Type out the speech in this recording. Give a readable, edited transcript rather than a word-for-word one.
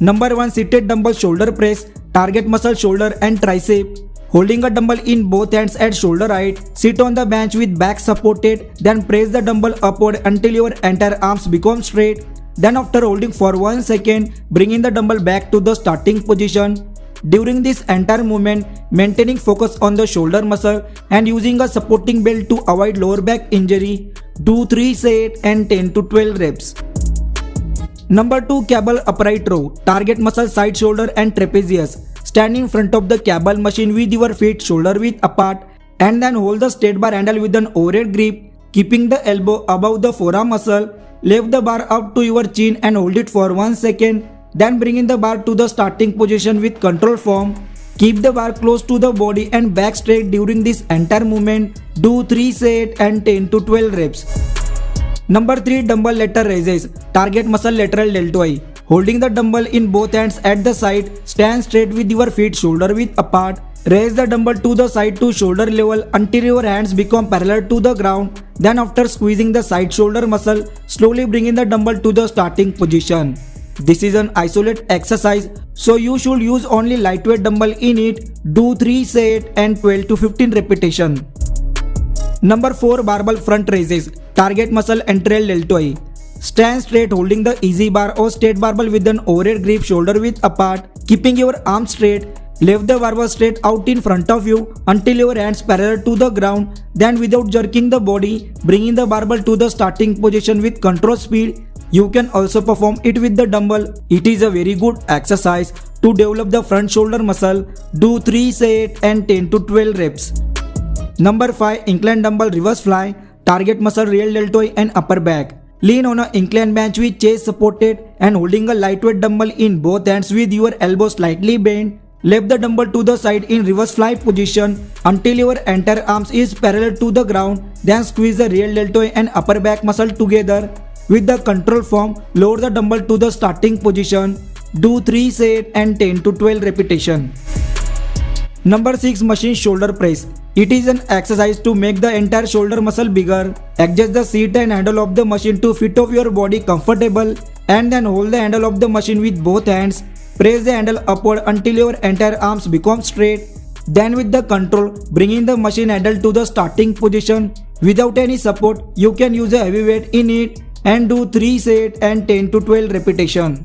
Number 1, seated dumbbell shoulder press. Target muscle shoulder and tricep. Holding a dumbbell in both hands at shoulder height, sit on the bench with back supported, then press the dumbbell upward until your entire arms become straight. Then after holding for 1 second, bringing the dumbbell back to the starting position. During this entire movement, maintaining focus on the shoulder muscle and using a supporting belt to avoid lower back injury. Do 3 sets and 10 to 12 reps. Number 2, cable upright row. Target muscle side shoulder and trapezius. Stand in front of the cable machine with your feet shoulder width apart and then hold the straight bar handle with an overhead grip, keeping the elbow above the forearm muscle. Lift the bar up to your chin and hold it for 1 second. Then bring in the bar to the starting position with control form. Keep the bar close to the body and back straight during this entire movement. Do 3 sets and 10 to 12 reps. Number 3, dumbbell lateral raises. Target muscle lateral deltoid. Holding the dumbbell in both hands at the side, stand straight with your feet shoulder width apart. Raise the dumbbell to the side to shoulder level until your hands become parallel to the ground. Then after squeezing the side shoulder muscle, slowly bring in the dumbbell to the starting position. This is an isolated exercise, so you should use only lightweight dumbbell in it. Do 3 sets and 12 to 15 repetitions. Number 4, barbell front raises. Target muscle antral deltoid. Stand straight holding the easy bar or straight barbell with an overhead grip shoulder width apart, keeping your arms straight. Lift the barbell straight out in front of you until your hands parallel to the ground. Then without jerking the body, bringing the barbell to the starting position with control speed. You can also perform it with the dumbbell. It is a very good exercise to develop the front shoulder muscle. Do 3 sets and 10 to 12 reps. Number 5, incline dumbbell reverse fly. Target muscle real deltoid and upper back. Lean on an incline bench with chest supported and holding a lightweight dumbbell in both hands with your elbows slightly bent. Lift the dumbbell to the side in reverse fly position until your entire arms is parallel to the ground. Then squeeze the real deltoid and upper back muscle together. With the control form, lower the dumbbell to the starting position. Do 3 sets and 10 to 12 repetitions. Number 6, machine shoulder press. It is an exercise to make the entire shoulder muscle bigger. Adjust the seat and handle of the machine to fit of your body comfortable and then hold the handle of the machine with both hands. Press the handle upward until your entire arms become straight. Then with the control, bringing the machine handle to the starting position. Without any support, you can use a heavy weight in it and do 3 sets and 10 to 12 repetitions.